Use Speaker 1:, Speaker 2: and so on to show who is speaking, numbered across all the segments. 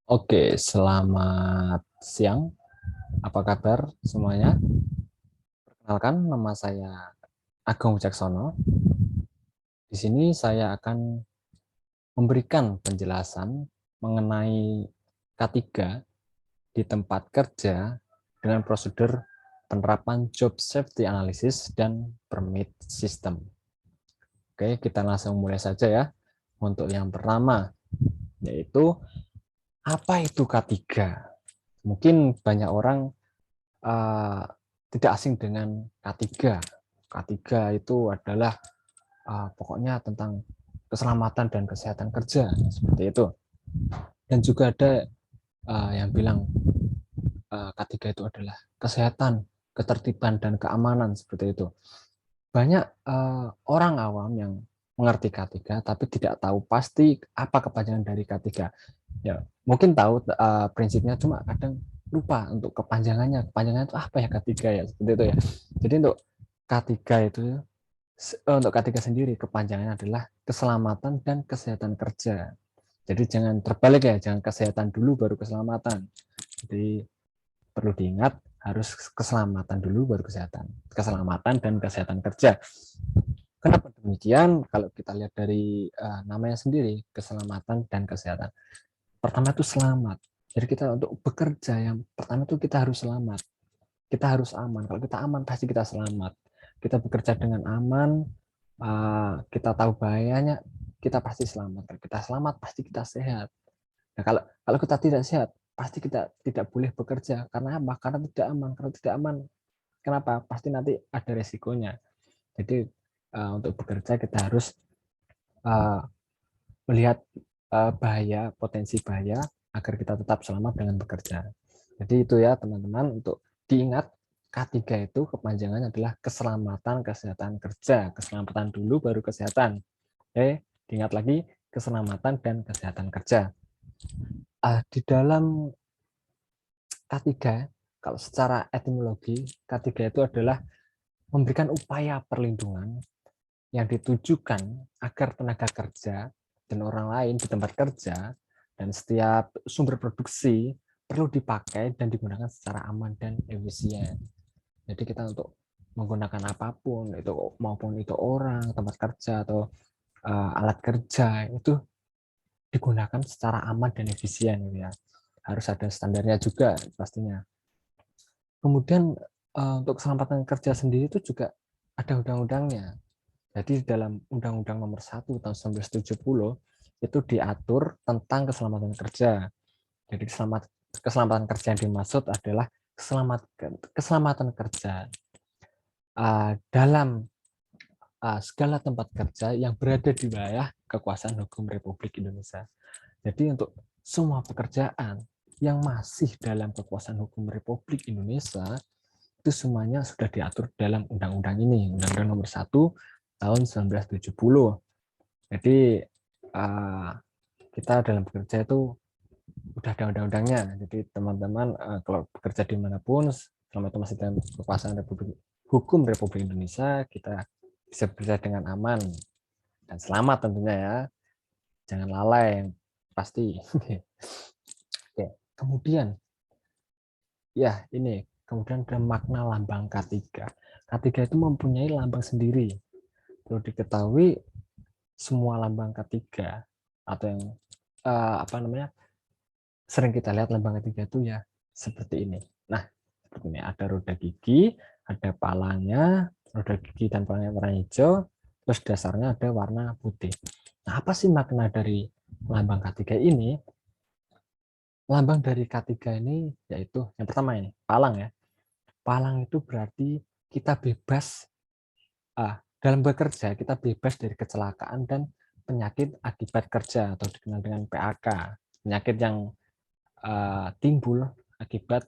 Speaker 1: Oke, selamat siang. Apa kabar semuanya? Perkenalkan, nama saya Agung Wicaksono. Di sini saya akan memberikan penjelasan mengenai K3 di tempat kerja dengan prosedur penerapan job safety analysis dan permit system. Oke, kita langsung mulai saja ya. Untuk yang pertama, yaitu apa itu K3? Mungkin banyak orang uh, tidak asing dengan K3. K3 itu adalah pokoknya tentang keselamatan dan kesehatan kerja seperti itu. Dan juga ada yang bilang K3 itu adalah kesehatan, ketertiban dan keamanan seperti itu. Banyak orang awam yang mengerti K3 tapi tidak tahu pasti apa kepanjangan dari K3. Ya, mungkin tahu prinsipnya cuma kadang lupa untuk kepanjangannya. Kepanjangannya itu apa ya K3 ya, seperti itu ya. Jadi untuk K3 itu untuk K3 sendiri kepanjangannya adalah keselamatan dan kesehatan kerja. Jadi jangan terbalik ya, jangan kesehatan dulu baru keselamatan. Jadi perlu diingat harus keselamatan dulu baru kesehatan. Keselamatan dan kesehatan kerja. Kenapa demikian? Kalau kita lihat dari namanya sendiri, keselamatan dan kesehatan. Pertama itu selamat. Jadi kita untuk bekerja yang pertama itu kita harus selamat. Kita harus aman. Kalau kita aman pasti kita selamat. Kita bekerja dengan aman, kita tahu bahayanya, kita pasti selamat. Kalau kita selamat pasti kita sehat. Nah, kalau kita tidak sehat, pasti kita tidak boleh bekerja. Karena apa? Karena tidak aman. Kalau tidak aman, kenapa? Pasti nanti ada resikonya. Jadi untuk bekerja kita harus uh, melihat bahaya, potensi bahaya agar kita tetap selamat dengan bekerja. Jadi itu ya teman-teman untuk diingat K3 itu kepanjangannya adalah keselamatan kesehatan kerja. Keselamatan dulu baru kesehatan. Oke, diingat lagi keselamatan dan kesehatan kerja. Di dalam K3 kalau secara etimologi K3 itu adalah memberikan upaya perlindungan yang ditujukan agar tenaga kerja dan orang lain di tempat kerja dan setiap sumber produksi perlu dipakai dan digunakan secara aman dan efisien. Jadi kita untuk menggunakan apapun itu maupun itu orang, tempat kerja atau alat kerja itu digunakan secara aman dan efisien ya. Harus ada standarnya juga pastinya. Kemudian untuk keselamatan kerja sendiri itu juga ada undang-undangnya. Jadi dalam Undang-Undang Nomor 1 tahun 1970 itu diatur tentang keselamatan kerja. Jadi keselamatan kerja yang dimaksud adalah keselamatan kerja dalam segala tempat kerja yang berada di wilayah kekuasaan hukum Republik Indonesia. Jadi untuk semua pekerjaan yang masih dalam kekuasaan hukum Republik Indonesia itu semuanya sudah diatur dalam undang-undang ini, Undang-Undang Nomor 1 tahun 1970. Jadi kita dalam bekerja itu udah ada undang-undangnya. Jadi teman-teman kalau bekerja dimanapun, selama itu masih dalam kekuasaan hukum Republik Indonesia, kita bisa bekerja dengan aman dan selamat tentunya ya. Jangan lalai yang pasti. Oke. Kemudian ya ini kemudian ada makna lambang K3. K3 itu mempunyai lambang sendiri. Perlu diketahui semua lambang K3 atau yang apa namanya sering kita lihat lambang K3 itu ya seperti ini. Nah, seperti ini ada roda gigi, ada palanya, roda gigi dan palanya warna hijau, terus dasarnya ada warna putih. Nah, apa sih makna dari lambang K3 ini? Lambang dari K3 ini yaitu yang pertama ini, palang ya. Palang itu berarti kita bebas dalam bekerja, kita bebas dari kecelakaan dan penyakit akibat kerja atau dikenal dengan PAK. Penyakit yang timbul akibat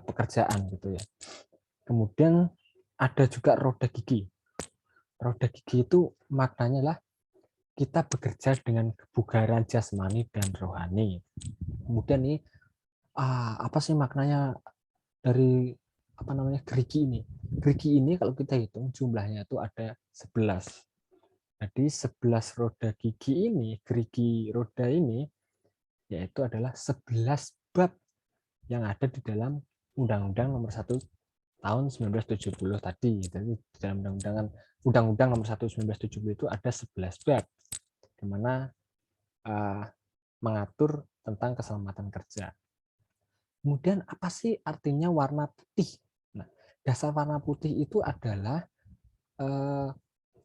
Speaker 1: pekerjaan gitu ya. Kemudian ada juga roda gigi. Roda gigi itu maknanya lah kita bekerja dengan kebugaran jasmani dan rohani. Kemudian nih apa sih maknanya dari apa namanya gerigi ini? Gerigi ini kalau kita hitung jumlahnya itu ada 11. Jadi 11 roda gigi ini, gerigi roda ini, yaitu adalah 11 bab yang ada di dalam Undang-Undang Nomor 1 Tahun 1970 tadi. Jadi di dalam Undang-Undang Nomor 1 1970 itu ada 11 bab, di mana mengatur tentang keselamatan kerja. Kemudian apa sih artinya warna putih? Nah, dasar warna putih itu adalah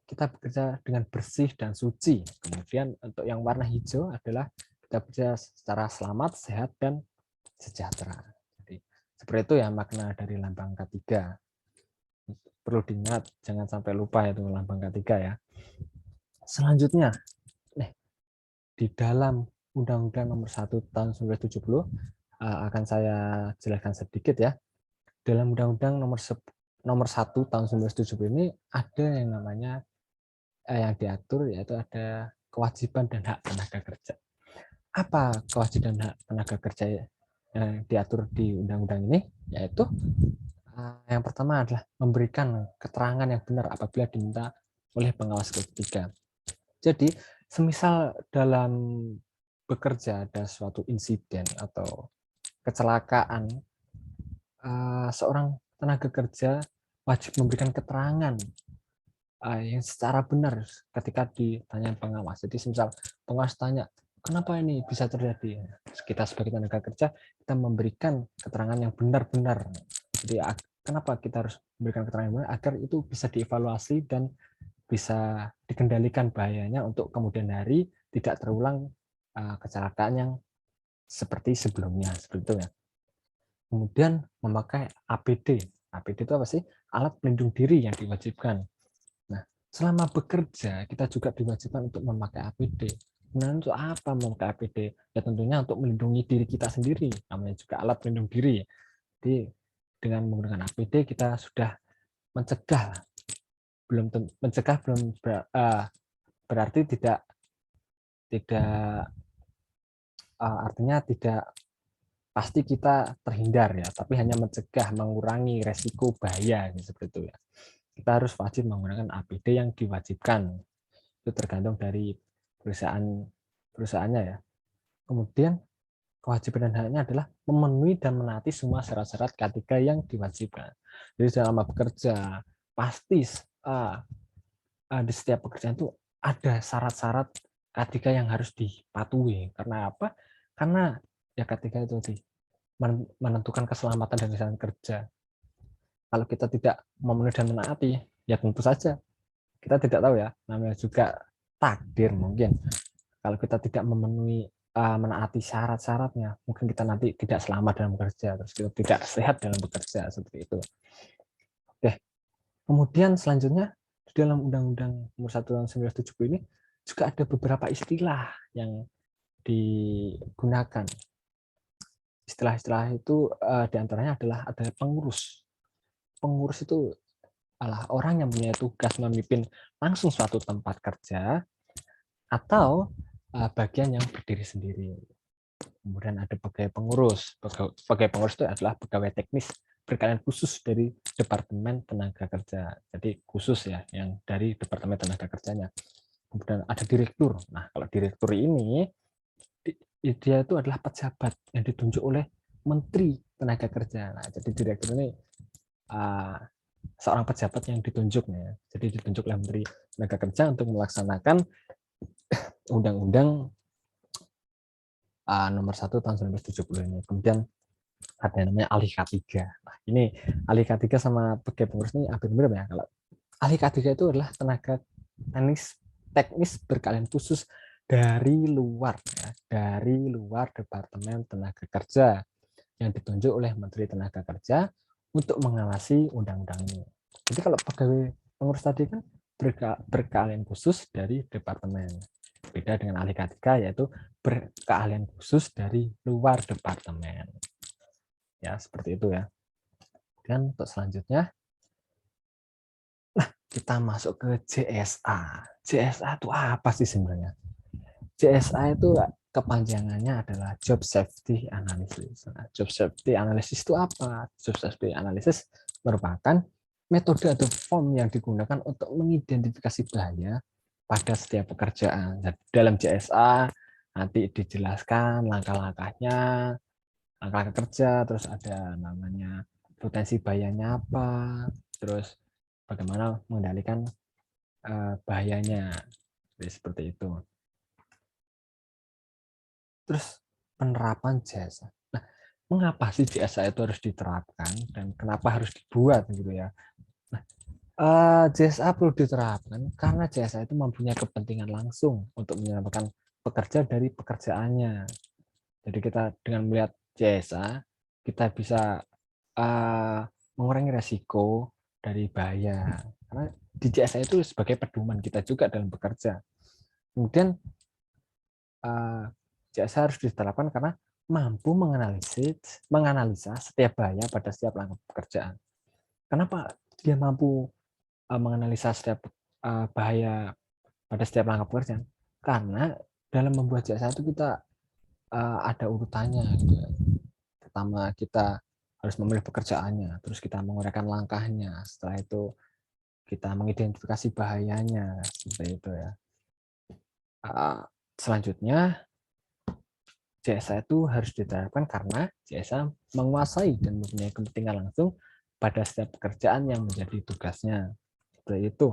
Speaker 1: kita bekerja dengan bersih dan suci. Kemudian untuk yang warna hijau adalah kita bekerja secara selamat, sehat, dan sejahtera. Jadi, seperti itu ya makna dari lambang K3. Perlu diingat, jangan sampai lupa itu lambang K3 ya. Selanjutnya, di dalam Undang-Undang Nomor 1 Tahun 1970 akan saya jelaskan sedikit ya. Dalam Undang-Undang Nomor 1 Tahun 1970 ini ada yang namanya yang diatur, yaitu ada kewajiban dan hak tenaga kerja. Apa kewajiban dan hak tenaga kerja yang diatur di undang-undang ini? Yaitu yang pertama adalah memberikan keterangan yang benar apabila diminta oleh pengawas ketiga. Jadi, semisal dalam bekerja ada suatu insiden atau kecelakaan, seorang tenaga kerja wajib memberikan keterangan yang secara benar ketika ditanya pengawas. Jadi semisal pengawas tanya, kenapa ini bisa terjadi? Kita sebagai tenaga kerja, kita memberikan keterangan yang benar-benar. Jadi kenapa kita harus memberikan keterangan yang benar? Agar itu bisa dievaluasi dan bisa dikendalikan bahayanya untuk kemudian hari tidak terulang kecelakaan yang seperti sebelumnya. Seperti itu ya. Kemudian memakai APD. APD itu apa sih? Alat pelindung diri yang diwajibkan. Nah, selama bekerja, kita juga diwajibkan untuk memakai APD. Nah, untuk apa memakai APD? Ya tentunya untuk melindungi diri kita sendiri. Namanya juga alat pelindung diri. Jadi, dengan menggunakan APD, kita sudah mencegah. Mencegah belum berarti tidak artinya tidak pasti kita terhindar ya, tapi hanya mencegah, mengurangi resiko bahaya seperti itu ya. Kita harus wajib menggunakan APD yang diwajibkan. Itu tergantung dari perusahaannya ya. Kemudian kewajiban dan haknya adalah memenuhi dan menaati semua syarat-syarat K3 yang diwajibkan. Jadi selama bekerja pasti di setiap pekerjaan itu ada syarat-syarat K3 yang harus dipatuhi. Karena apa? Karena ya K3 itu menentukan keselamatan dan kesehatan kerja. Kalau kita tidak memenuhi dan menaati, ya tentu saja kita tidak tahu ya, namanya juga takdir mungkin. Kalau kita tidak memenuhi menaati syarat-syaratnya, mungkin kita nanti tidak selamat dalam bekerja, terus kita tidak sehat dalam bekerja seperti itu. Oke. Kemudian selanjutnya di dalam Undang-Undang Nomor 1 Tahun 1970 ini juga ada beberapa istilah yang digunakan. Istilah-istilah itu diantaranya adalah ada pengurus. Pengurus itu adalah orang yang punya tugas memimpin langsung suatu tempat kerja atau bagian yang berdiri sendiri. Kemudian ada pegawai pengurus. Pegawai pengurus itu adalah pegawai teknis berkalian khusus dari Departemen Tenaga Kerja. Jadi khusus ya, yang dari Departemen Tenaga Kerjanya. Kemudian ada direktur. Nah, kalau direktur ini, dia itu adalah pejabat yang ditunjuk oleh Menteri Tenaga Kerja. Nah, jadi direktur ini seorang pejabat yang ditunjuk. Ya. Jadi ditunjuk oleh Menteri Tenaga Kerja untuk melaksanakan Undang-Undang Nomor 1 Tahun 1970 ini. Kemudian ada yang namanya ahli K3. Nah, ini ahli K3 sama pegawai pengurus ini hampir mirip ya. Kalau ahli K3 itu adalah tenaga teknis berkeahlian khusus dari luar ya, dari luar Departemen Tenaga Kerja yang ditunjuk oleh Menteri Tenaga Kerja untuk mengawasi undang-undang ini. Jadi kalau pegawai pengurus tadi kan berkeahlian khusus dari departemen. Beda dengan ahli K3 yaitu berkeahlian khusus dari luar departemen. Ya, seperti itu ya. Dan untuk selanjutnya, nah kita masuk ke JSA. JSA itu apa sih sebenarnya? JSA itu kepanjangannya adalah Job Safety Analysis. Nah, Job Safety Analysis itu apa? Job Safety Analysis merupakan metode atau form yang digunakan untuk mengidentifikasi bahaya pada setiap pekerjaan. Dalam JSA nanti dijelaskan langkah-langkahnya, langkah kerja, terus ada namanya potensi bahayanya apa, terus bagaimana mengendalikan bahayanya, seperti itu. Terus penerapan jasa. Nah, mengapa sih jasa itu harus diterapkan dan kenapa harus dibuat gitu ya? Nah, JSA perlu diterapkan karena JSA itu mempunyai kepentingan langsung untuk menyelamatkan pekerja dari pekerjaannya. Jadi kita dengan melihat JSA, kita bisa mengurangi resiko dari bahaya. Karena di JSA itu sebagai pedoman kita juga dalam bekerja. Kemudian JSA harus diterapkan karena mampu menganalisa setiap bahaya pada setiap langkah pekerjaan. Kenapa dia mampu menganalisa setiap bahaya pada setiap langkah pekerjaan? Karena dalam membuat JSA itu kita ada urutannya gitu ya. Pertama kita harus memilih pekerjaannya, terus kita menguraikan langkahnya, setelah itu kita mengidentifikasi bahayanya, seperti itu ya. Selanjutnya JSA itu harus diterapkan karena JSA menguasai dan mempunyai kepentingan langsung pada setiap pekerjaan yang menjadi tugasnya. Seperti itu.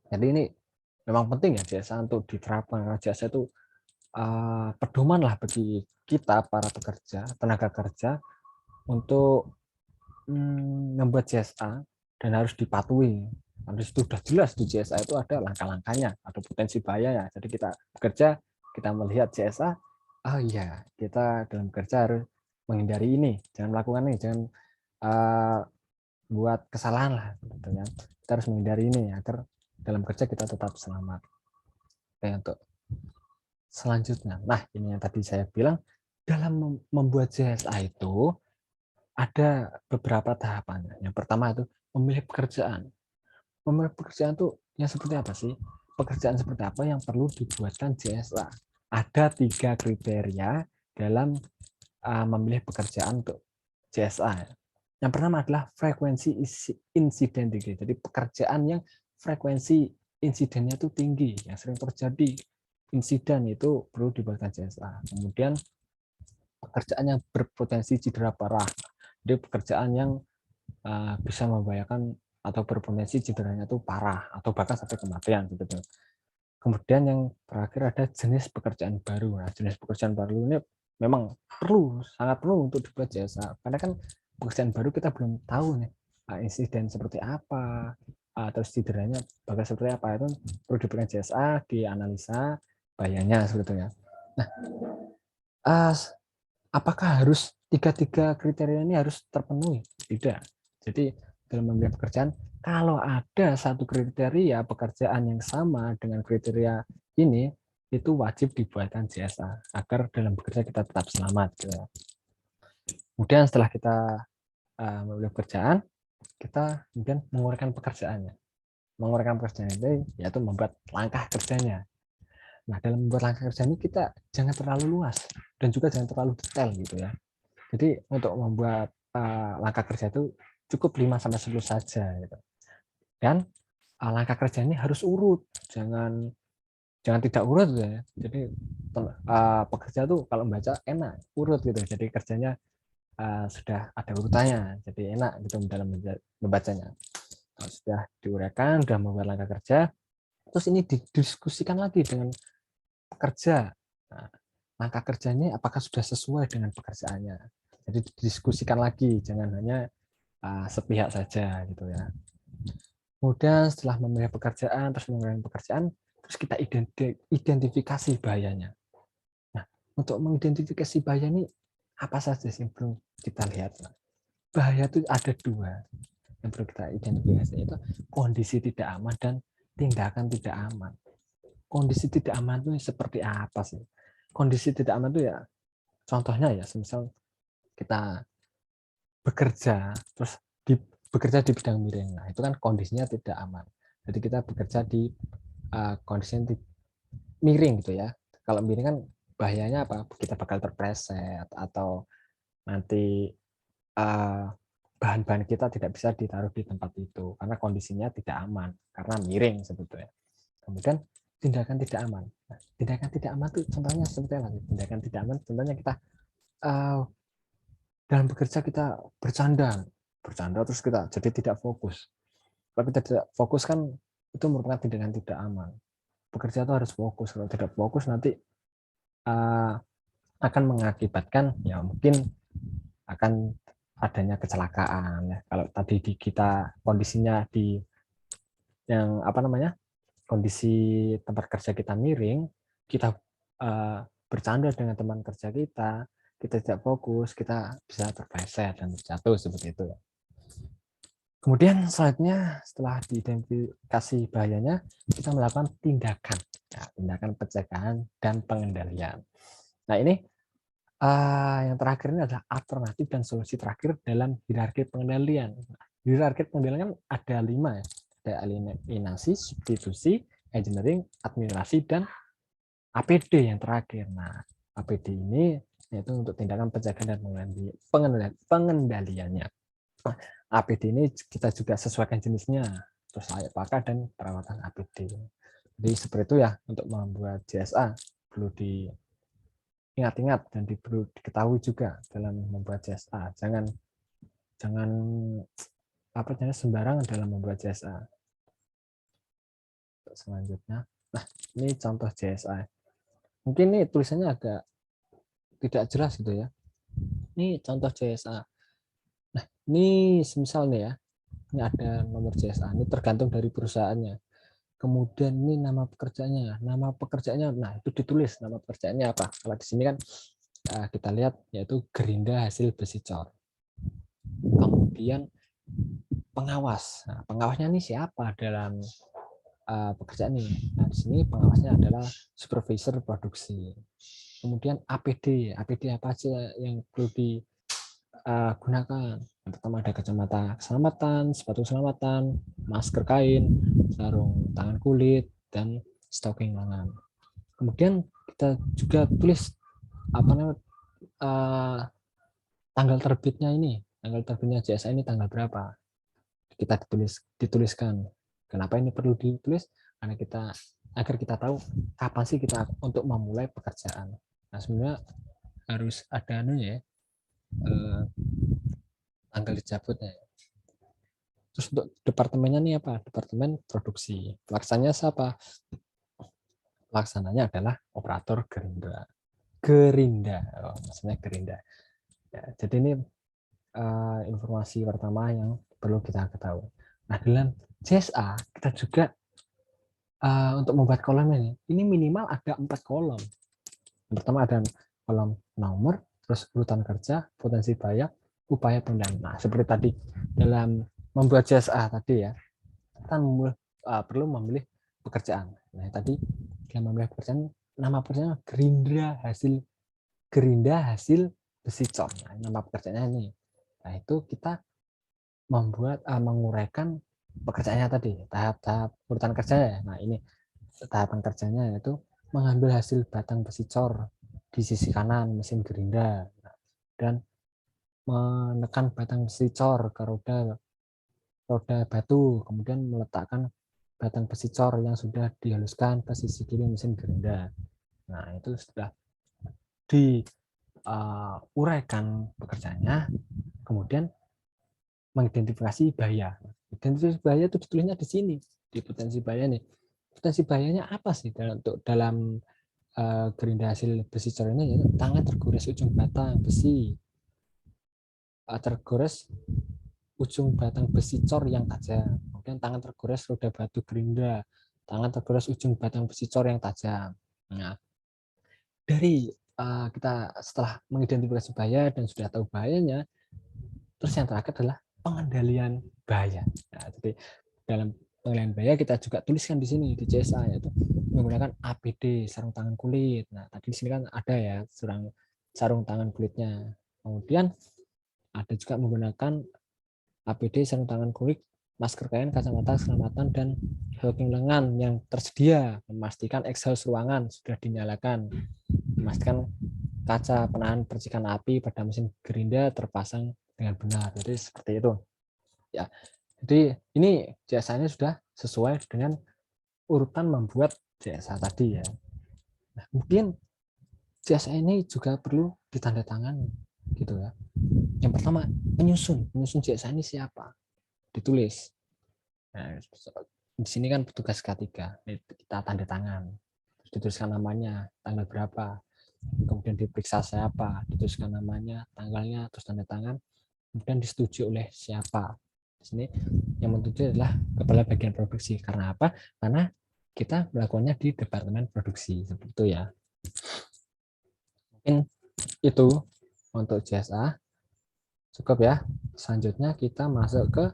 Speaker 1: Jadi ini memang penting ya JSA untuk diterapkan karena JSA itu pedoman lah bagi kita para pekerja, tenaga kerja untuk membuat JSA dan harus dipatuhi. Habis itu sudah jelas di JSA itu ada langkah-langkahnya, ada potensi bahaya ya. Jadi kita bekerja, kita melihat JSA, oh iya, kita dalam bekerja harus menghindari ini, jangan melakukan ini, jangan buat kesalahan lah. Gitu ya. Kita harus menghindari ini agar dalam kerja kita tetap selamat. Oke, untuk selanjutnya, nah ini yang tadi saya bilang, dalam membuat JSA itu ada beberapa tahapan. Yang pertama itu memilih pekerjaan. Memilih pekerjaan itu yang seperti apa sih? Pekerjaan seperti apa yang perlu dibuatkan JSA? Ada 3 kriteria dalam memilih pekerjaan untuk JSA. Yang pertama adalah frekuensi insiden tinggi. Jadi pekerjaan yang frekuensi insidennya itu tinggi, yang sering terjadi insiden itu perlu dibuatkan JSA. Kemudian pekerjaan yang berpotensi cedera parah. Jadi pekerjaan yang bisa membahayakan atau berpotensi cederanya itu parah atau bahkan sampai kematian gitu. Kemudian yang terakhir ada jenis pekerjaan baru. Nah, jenis pekerjaan baru ini memang sangat perlu untuk dibuat jasa. Karena kan pekerjaan baru kita belum tahu nih insiden seperti apa, terus cederanya bakal seperti apa, itu perlu diberikan JSA, dianalisa bahayanya sebetulnya. Nah, apakah harus tiga kriteria ini harus terpenuhi? Tidak. Jadi dalam memilih pekerjaan, kalau ada satu kriteria pekerjaan yang sama dengan kriteria ini, itu wajib dibuatkan JSA agar dalam bekerja kita tetap selamat. Gitu. Kemudian setelah kita memilih pekerjaan, kita kemudian menguraikan pekerjaannya. Menguraikan pekerjaan itu yaitu membuat langkah kerjanya. Nah, dalam membuat langkah kerja ini kita jangan terlalu luas dan juga jangan terlalu detail gitu ya. Jadi untuk membuat langkah kerja itu cukup 5-10 saja gitu. Dan langkah kerja ini harus urut, jangan tidak urut ya. Jadi pekerja tuh kalau membaca enak, urut gitu. Jadi kerjanya sudah ada urutannya, jadi enak gitu dalam membacanya. Kalau sudah diuraikan, sudah membuat langkah kerja, terus ini didiskusikan lagi dengan pekerja. Nah, langkah kerjanya apakah sudah sesuai dengan pekerjaannya. Jadi didiskusikan lagi, jangan hanya sepihak saja gitu ya. Kemudian setelah memilih pekerjaan, terus mengurangi pekerjaan, terus kita identifikasi bahayanya. Nah, untuk mengidentifikasi bahaya ini apa saja sih yang perlu kita lihat? Bahaya itu ada 2 yang perlu kita identifikasi, itu kondisi tidak aman dan tindakan tidak aman. Kondisi tidak aman itu seperti apa sih? Kondisi tidak aman itu ya, contohnya ya, misal kita bekerja, terus bekerja di bidang miring. Nah, itu kan kondisinya tidak aman. Jadi kita bekerja di kondisi miring gitu ya. Kalau miring kan bahayanya apa? Kita bakal terpleset atau nanti bahan-bahan kita tidak bisa ditaruh di tempat itu karena kondisinya tidak aman karena miring sebetulnya. Kemudian tindakan tidak aman. Nah, tindakan tidak aman itu contohnya seperti apa? Tindakan tidak aman contohnya kita dalam bekerja kita bercanda, terus kita jadi tidak fokus. Kalau kita tidak fokus kan itu merupakan tindakan tidak aman. Bekerja itu harus fokus. Kalau tidak fokus nanti akan mengakibatkan ya mungkin akan adanya kecelakaan ya. Kalau tadi di kita kondisinya di yang apa namanya kondisi tempat kerja kita miring, kita bercanda dengan teman kerja kita tidak fokus, kita bisa terpleset dan jatuh seperti itu. Kemudian selanjutnya setelah diidentifikasi bahayanya, kita melakukan tindakan, ya, tindakan pencegahan dan pengendalian. Nah ini yang terakhir ini adalah alternatif dan solusi terakhir dalam hierarki pengendalian. Hierarki pengendalian kan ada 5 ya. Ada eliminasi, substitusi, engineering, administrasi, dan APD yang terakhir. Nah, APD ini yaitu untuk tindakan pencegahan dan pengendaliannya. Nah, APD ini kita juga sesuaikan jenisnya, terus layak pakai dan perawatan APD. Jadi seperti itu ya untuk membuat JSA perlu diingat-ingat dan perlu diketahui juga dalam membuat JSA. Jangan jangan sembarangan dalam membuat JSA. Selanjutnya, nah ini contoh JSA. Mungkin ini tulisannya agak tidak jelas gitu ya. Ini contoh JSA. Nah ini semisal nih ya, ini ada nomor JSA. Ini tergantung dari perusahaannya. Kemudian ini nama pekerjaannya, nah itu ditulis nama pekerjaannya apa. Kalau di sini kan kita lihat yaitu Gerinda Hasil Besi Cor. Kemudian pengawas. Nah, pengawasnya ini siapa dalam pekerjaan ini? Nah, di sini pengawasnya adalah supervisor produksi. Kemudian APD apa aja yang perlu digunakan? Yang pertama ada kacamata keselamatan, sepatu keselamatan, masker kain, sarung tangan kulit, dan stocking lengan. Kemudian kita juga tulis apa namanya tanggal terbitnya ini, tanggal terbitnya JSA ini tanggal berapa? Kita dituliskan. Kenapa ini perlu ditulis? Karena agar kita tahu kapan sih kita untuk memulai pekerjaan. Nah sebenarnya harus ada ya tanggal dicabutnya. Terus untuk departemennya nih apa? Departemen produksi. Pelaksananya siapa? Pelaksananya adalah operator Gerinda. Maksudnya Gerinda. Ya, jadi ini informasi pertama yang perlu kita ketahui. Nah dalam CSA kita juga untuk membuat kolom ini minimal ada 4 kolom. Yang pertama ada kolom nomor, terus urutan kerja, potensi bahaya, upaya pengendalian. Nah, seperti tadi dalam membuat CSA tadi ya, kita perlu memilih pekerjaan. Nah, tadi dalam memilih pekerjaan, nama pekerjaan Gerinda Hasil Besi Cor. Nah, nama pekerjaannya ini. Nah, itu kita menguraikan pekerjaannya tadi, tahap-tahap urutan kerjanya. Nah, ini tahapan kerjanya yaitu mengambil hasil batang besi cor di sisi kanan mesin gerinda dan menekan batang besi cor ke roda batu, kemudian meletakkan batang besi cor yang sudah dihaluskan ke sisi kiri mesin gerinda. Nah, itu sudah diuraikan pekerjaannya, kemudian mengidentifikasi bahaya. Identifikasi bahaya itu ditulisnya di sini, di potensi bahaya nih. Potensi bahayanya apa sih dalam gerinda hasil besi cor ini? Yaitu tangan tergores ujung batang besi, tergores ujung batang besi cor yang tajam. Kemudian tangan tergores roda batu gerinda, tangan tergores ujung batang besi cor yang tajam. Nah, dari kita setelah mengidentifikasi bahaya dan sudah tahu bahayanya, terus yang terakhir adalah pengendalian bahaya. Nah, jadi dalam pengendalian bahaya kita juga tuliskan di sini di CSA yaitu menggunakan APD sarung tangan kulit. Nah, tadi di sini kan ada ya sarung tangan kulitnya. Kemudian ada juga menggunakan APD sarung tangan kulit, masker kain, kacamata keselamatan dan stocking lengan yang tersedia, memastikan exhaust ruangan sudah dinyalakan, memastikan kaca penahan percikan api pada mesin gerinda terpasang dengan benar. Jadi seperti itu. Ya. Jadi ini jasanya sudah sesuai dengan urutan membuat JSA tadi ya. Nah, mungkin JSA ini juga perlu ditandatangani gitu ya. Yang pertama, penyusun JSA ini siapa? Ditulis. Nah, di sini kan petugas K3, kita tanda tangan. Terus dituliskan namanya, tanggal berapa, kemudian diperiksa siapa, dituliskan namanya, tanggalnya, terus tanda tangan, kemudian disetujui oleh siapa. Di sini yang menyetujui adalah kepala bagian produksi. Karena apa? Karena kita melakukannya di departemen produksi, seperti itu ya. Mungkin itu untuk JSA. Cukup ya. Selanjutnya kita masuk ke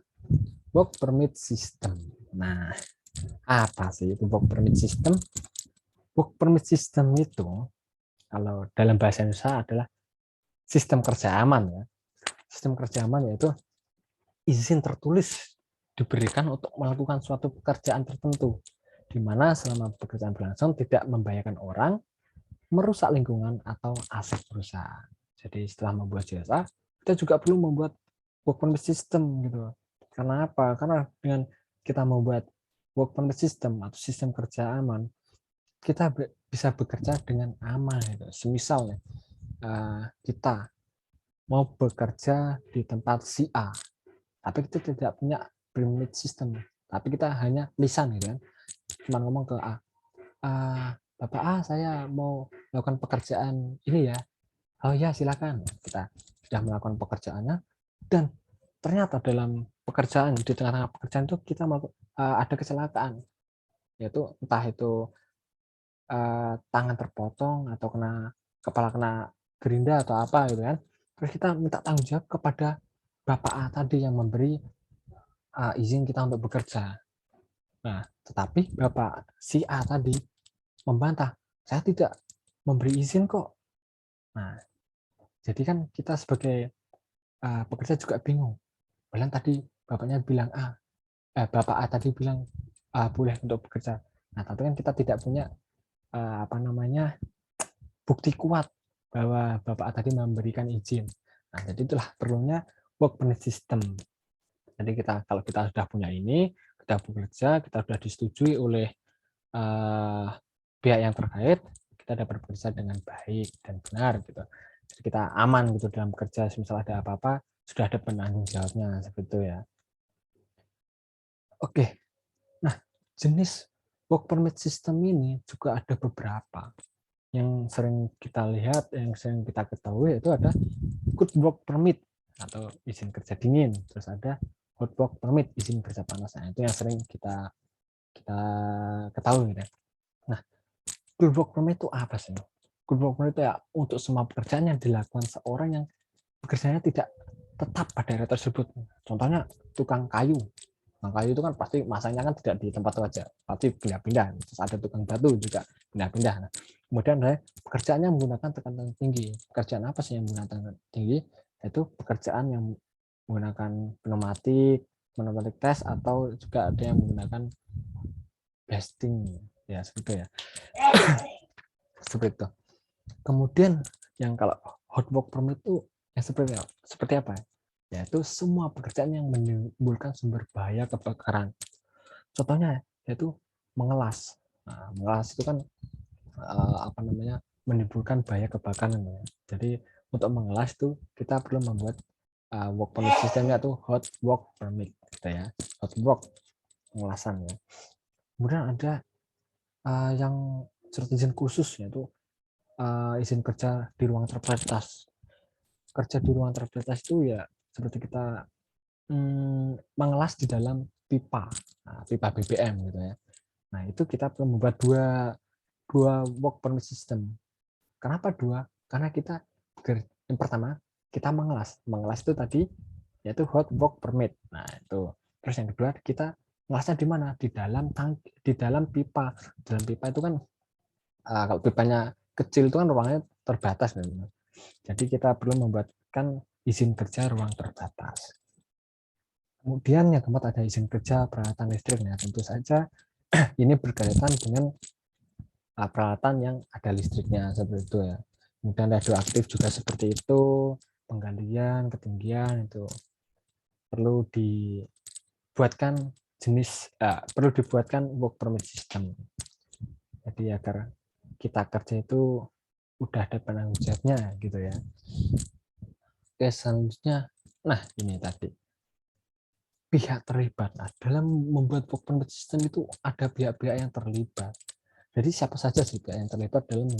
Speaker 1: work permit system. Nah, apa sih itu work permit system? Work permit system itu kalau dalam bahasa Indonesia adalah sistem kerja aman ya. Sistem kerja aman yaitu izin tertulis diberikan untuk melakukan suatu pekerjaan tertentu, di mana selama pekerjaan berlangsung tidak membahayakan orang, merusak lingkungan atau aset perusahaan. Jadi setelah membuat JSA, kita juga perlu membuat work permit system gitu. Karena apa? Karena dengan kita membuat work permit system atau sistem kerja aman, kita bisa bekerja dengan aman gitu. Semisal kita mau bekerja di tempat si A, tapi kita tidak punya permit system, tapi kita hanya lisan gitu kan, cuma ngomong ke A, Bapak A, saya mau melakukan pekerjaan ini ya. Oh ya, silakan. Kita sudah melakukan pekerjaannya, dan ternyata dalam pekerjaan, di tengah-tengah pekerjaan itu kita ada kecelakaan, yaitu entah itu tangan terpotong atau kepala kena gerinda atau apa gitu kan. Terus kita minta tanggung jawab kepada Bapak A tadi yang memberi izin kita untuk bekerja. Nah, tetapi Bapak si A tadi membantah, saya tidak memberi izin kok. Nah, jadi kan kita sebagai pekerja juga bingung. Bahkan tadi bapaknya bilang Bapak A tadi bilang boleh untuk bekerja. Nah, tapi kan kita tidak punya bukti kuat bahwa Bapak A tadi memberikan izin. Nah, jadi itulah perlunya work permit system. Jadi kalau kita sudah punya ini, kita bekerja, kita sudah disetujui oleh pihak yang terkait, kita dapat bekerja dengan baik dan benar gitu. Jadi kita aman gitu dalam bekerja, misal ada apa-apa sudah ada penanggung jawabnya, seperti itu ya. Oke, nah jenis work permit system ini juga ada beberapa. Yang sering kita lihat, yang sering kita ketahui itu ada good work permit atau izin kerja dingin, terus ada hot work permit, izin kerja panas. Nah, itu yang sering kita ketahui gitu. Nah, good work permit itu apa sih? Good work permit itu ya untuk semua pekerjaan yang dilakukan seorang yang pekerjaannya tidak tetap pada area tersebut. Contohnya tukang kayu. Tukang kayu itu kan pasti masanya kan tidak di tempat saja, pasti pindah-pindah. Terus ada tukang batu juga pindah-pindah. Nah, kemudian ada pekerjaannya menggunakan tekanan tinggi. Pekerjaan apa sih yang menggunakan tekanan tinggi? Yaitu pekerjaan yang menggunakan pneumatik tes, atau juga ada yang menggunakan blasting ya, seperti itu ya. Seperti itu. Kemudian yang kalau hot work permit itu yang seperti apa? Yaitu semua pekerjaan yang menimbulkan sumber bahaya kebakaran. Contohnya yaitu mengelas. Nah, mengelas itu kan menimbulkan bahaya kebakaran. Ya. Jadi untuk mengelas itu kita perlu membuat work permit sistemnya itu hot work permit, gitu ya. Hot work pengelasan ya. Kemudian ada yang surat izin khusus, yaitu izin kerja di ruang terbatas. Kerja di ruang terbatas itu ya seperti kita mengelas di dalam pipa, pipa BBM gitu ya. Nah, itu kita perlu membuat dua work permit system. Kenapa dua? Karena kita yang pertama kita mengelas itu tadi yaitu hot work permit. Nah, itu. Terus yang kedua kita ngelasnya di mana? Di dalam pipa. Dalam pipa itu kan kalau pipanya kecil itu kan ruangnya terbatas. Jadi kita perlu membuatkan izin kerja ruang terbatas. Kemudian yang keempat ada izin kerja peralatan listrik. Nah, tentu saja ini berkaitan dengan peralatan yang ada listriknya, seperti itu ya. Kemudian radioaktif juga seperti itu, penggalian, ketinggian itu perlu dibuatkan perlu dibuatkan work permit system. Jadi agar kita kerja itu udah ada penanggung jawabnya gitu ya. Oke, selanjutnya, nah ini tadi pihak terlibat. Nah, dalam membuat work permit system itu ada pihak-pihak yang terlibat. Jadi siapa saja sih pihak yang terlibat dalam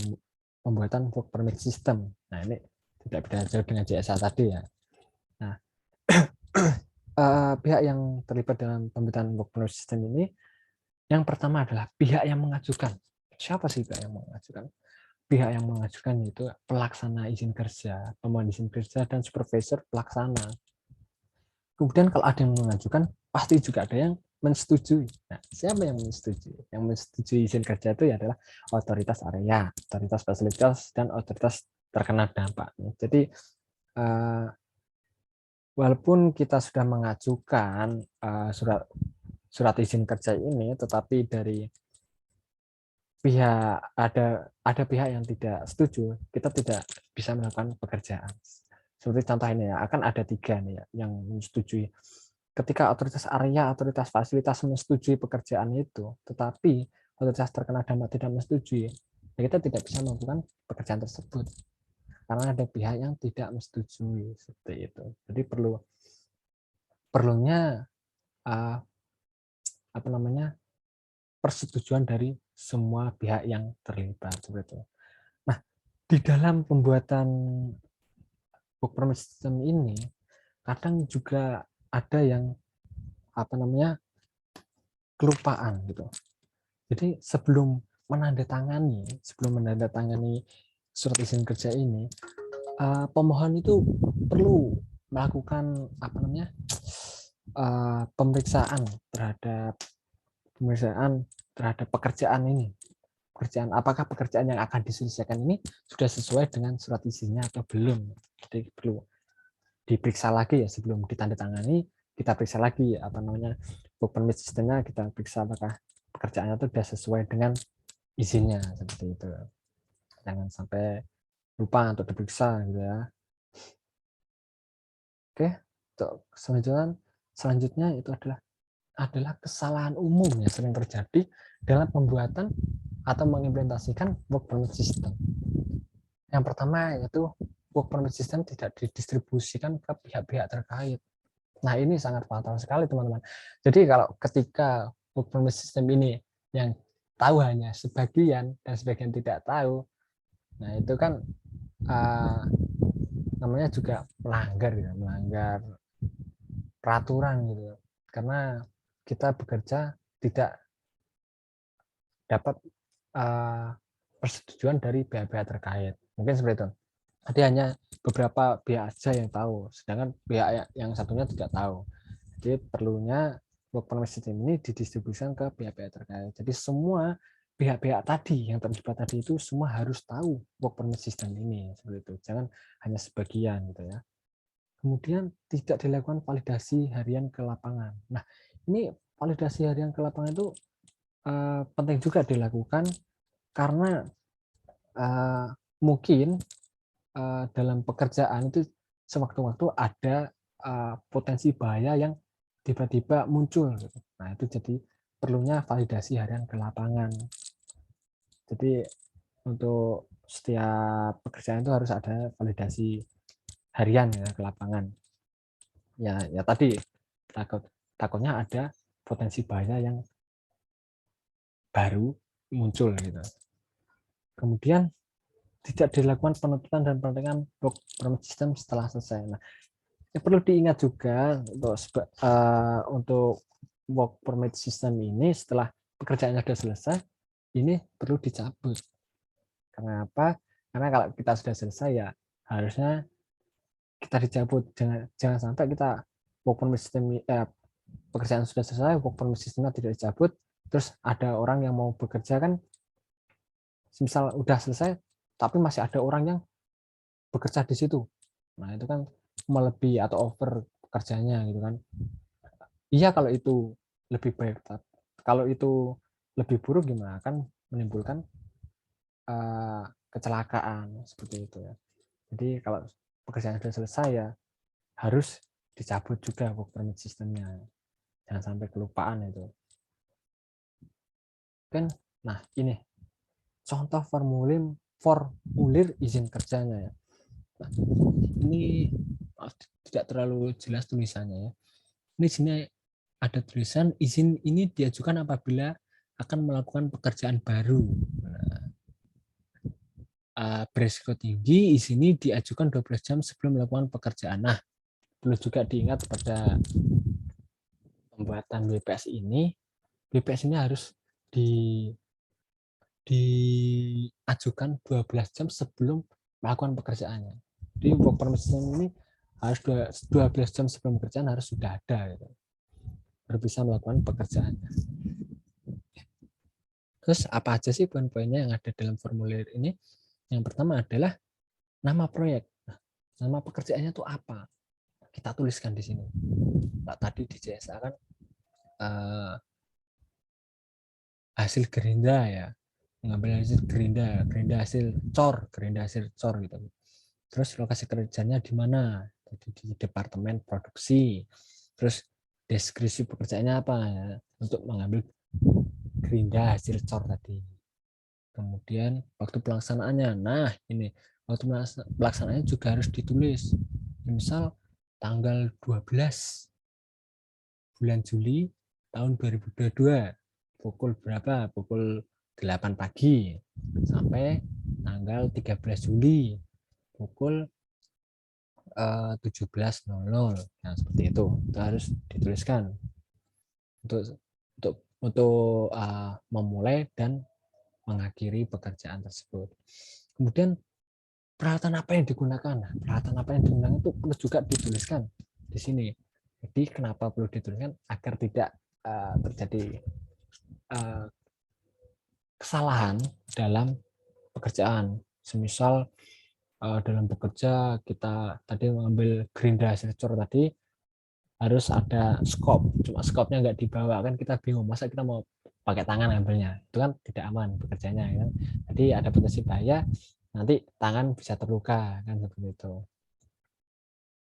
Speaker 1: pembuatan work permit system. Nah ini tidak beda jauh dengan JSA tadi ya. Nah pihak yang terlibat dalam pembuatan work permit system ini, yang pertama adalah pihak yang mengajukan. Siapa sih pihak yang mengajukan? Pihak yang mengajukan yaitu pelaksana izin kerja, pemohon izin kerja, dan supervisor pelaksana. Kemudian kalau ada yang mengajukan, pasti juga ada yang menyetujui. Nah, siapa yang menyetujui? Yang menyetujui izin kerja itu adalah otoritas area, otoritas fasilitas, dan otoritas terkena dampak. Jadi, walaupun kita sudah mengajukan surat izin kerja ini, tetapi dari ada pihak yang tidak setuju, kita tidak bisa melakukan pekerjaan. Seperti contoh ini ya, akan ada 3 nih ya yang menyetujui. Ketika otoritas area, otoritas fasilitas menyetujui pekerjaan itu, tetapi otoritas terkena dampak tidak menyetujui, ya kita tidak bisa melakukan pekerjaan tersebut karena ada pihak yang tidak menyetujui seperti itu. Jadi perlunya apa namanya persetujuan dari semua pihak yang terlibat seperti itu. Nah, di dalam pembuatan work permit system ini kadang juga ada yang apa namanya kelupaan gitu. Jadi sebelum menandatangani surat izin kerja ini, pemohon itu perlu melakukan apa namanya pemeriksaan terhadap pekerjaan ini. Apakah pekerjaan yang akan diselesaikan ini sudah sesuai dengan surat izinnya atau belum. Jadi perlu diperiksa lagi ya sebelum ditandatangani, kita periksa lagi apa namanya work permit sistemnya, kita periksa apakah pekerjaannya itu sudah sesuai dengan izinnya seperti itu. Jangan sampai lupa untuk diperiksa gitu ya. Oke, untuk selanjutnya itu adalah kesalahan umum yang sering terjadi dalam pembuatan atau mengimplementasikan work permit system. Yang pertama yaitu work permit system tidak didistribusikan ke pihak-pihak terkait. Nah, ini sangat fatal sekali, teman-teman. Jadi kalau ketika work permit system ini yang tahu hanya sebagian dan sebagian tidak tahu, nah itu kan namanya juga melanggar peraturan gitu. Karena kita bekerja tidak dapat persetujuan dari pihak-pihak terkait. Mungkin seperti itu. Jadi hanya beberapa pihak saja yang tahu, sedangkan pihak yang satunya tidak tahu. Jadi perlunya work permit system ini didistribusikan ke pihak-pihak terkait. Jadi semua pihak-pihak tadi yang terlibat tadi itu semua harus tahu work permit system ini seperti itu. Jangan hanya sebagian gitu ya. Kemudian tidak dilakukan validasi harian ke lapangan. Nah, ini validasi harian ke lapangan itu penting juga dilakukan karena mungkin dalam pekerjaan itu sewaktu-waktu ada potensi bahaya yang tiba-tiba muncul. Gitu. Nah itu jadi perlunya validasi harian ke lapangan. Jadi untuk setiap pekerjaan itu harus ada validasi harian ya ke lapangan. Ya tadi takutnya ada potensi bahaya yang baru muncul gitu. Kemudian tidak dilakukan penutupan dan penentuan work permit system setelah selesai. Nah, perlu diingat juga untuk work permit system ini setelah pekerjaannya sudah selesai, ini perlu dicabut. Karena apa? Karena kalau kita sudah selesai ya harusnya kita dicabut. Jangan sampai kita work permit system pekerjaan sudah selesai, work permit systemnya tidak dicabut, terus ada orang yang mau bekerja kan, misal udah selesai, tapi masih ada orang yang bekerja di situ. Nah itu kan melebihi atau over pekerjaannya gitu kan. Iya kalau itu lebih baik, kalau itu lebih buruk gimana kan menimbulkan kecelakaan seperti itu ya. Jadi kalau pekerjaan sudah selesai ya harus dicabut juga work permit sistemnya. Jangan sampai kelupaan itu. Kan nah ini contoh formulir izin kerjanya ya. Nah, ini tidak terlalu jelas tulisannya ya. Ini sini ada tulisan izin ini diajukan apabila akan melakukan pekerjaan baru. Berisiko tinggi, izin ini diajukan 12 jam sebelum melakukan pekerjaan. Nah, perlu juga diingat pada pembuatan BPS ini harus diajukan 12 jam sebelum melakukan pekerjaannya. Jadi work permit ini harus 12 jam sebelum pekerjaan harus sudah ada gitu. Baru bisa melakukan pekerjaannya. Terus apa aja sih poin-poinnya yang ada dalam formulir ini? Yang pertama adalah nama proyek. Nah, nama pekerjaannya itu apa? Kita tuliskan di sini. Nah, tadi di CSA kan hasil gerinda ya, mengambil hasil gerinda hasil cor gitu. Terus lokasi kerjanya di mana? Jadi di departemen produksi. Terus deskripsi pekerjaannya apa ya? Untuk mengambil gerinda hasil cor tadi. Kemudian waktu pelaksanaannya. Nah, ini waktu pelaksanaannya juga harus ditulis. Misal tanggal 12 bulan Juli tahun 2022. Pukul berapa? Pukul 8 pagi sampai tanggal 13 Juli pukul 17.00. Nah, seperti itu harus dituliskan untuk memulai dan mengakhiri pekerjaan tersebut. Kemudian peralatan apa yang digunakan? Nah, peralatan apa yang digunakan itu perlu juga dituliskan di sini. Jadi kenapa perlu dituliskan? Agar tidak terjadi kesalahan dalam pekerjaan. Semisal dalam bekerja kita tadi mengambil gerinda hasil cor tadi harus ada skop, cuma skopnya nggak dibawa kan kita bingung, masa kita mau pakai tangan ngambilnya, itu kan tidak aman bekerjanya kan. Jadi ada potensi bahaya nanti tangan bisa terluka kan seperti itu.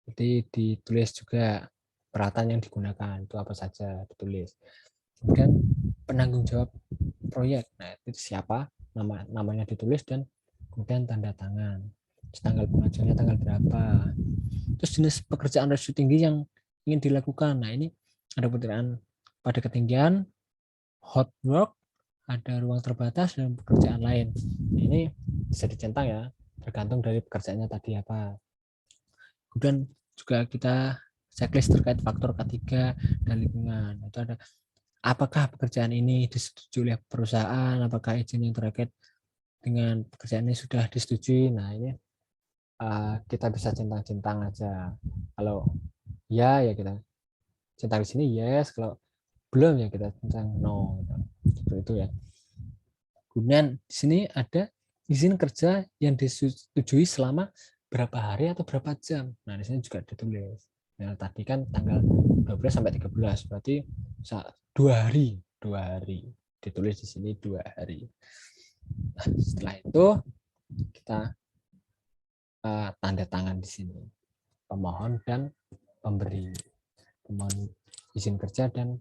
Speaker 1: Jadi ditulis juga peralatan yang digunakan itu apa saja ditulis. Kemudian penanggung jawab proyek, nah itu siapa, namanya ditulis dan kemudian tanda tangan. Terus tanggal pengajuannya tanggal berapa. Terus jenis pekerjaan resiko tinggi yang ingin dilakukan. Nah, ini ada pekerjaan pada ketinggian, hot work, ada ruang terbatas, dan pekerjaan lain. Nah, ini bisa dicentang ya, tergantung dari pekerjaannya tadi apa. Kemudian juga kita checklist terkait faktor ketiga dan lingkungan. Itu ada apakah pekerjaan ini disetujui oleh perusahaan, apakah izin yang terkait dengan pekerjaan ini sudah disetujui. Nah, ini kita bisa centang-centang aja. Kalau ya kita centang di sini yes, kalau belum ya kita centang no gitu. Seperti itu ya. Kemudian di sini ada izin kerja yang disetujui selama berapa hari atau berapa jam. Nah, di sini juga ditulis. Nah, tadi kan tanggal 12 sampai 13, berarti 2 hari. Ditulis di sini 2 hari. Nah, setelah itu kita tanda tangan di sini. Pemohon dan pemberi. Pemohon izin kerja dan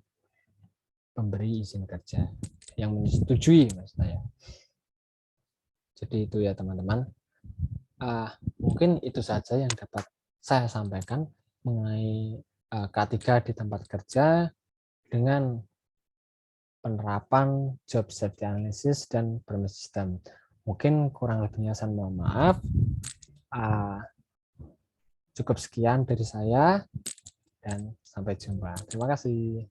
Speaker 1: pemberi izin kerja yang menyetujui maksud saya. Jadi itu ya teman-teman. Mungkin itu saja yang dapat saya sampaikan mengenai K3 di tempat kerja dengan penerapan job safety analysis dan permit system. Mungkin kurang lebihnya saya mohon maaf. Cukup sekian dari saya dan sampai jumpa. Terima kasih.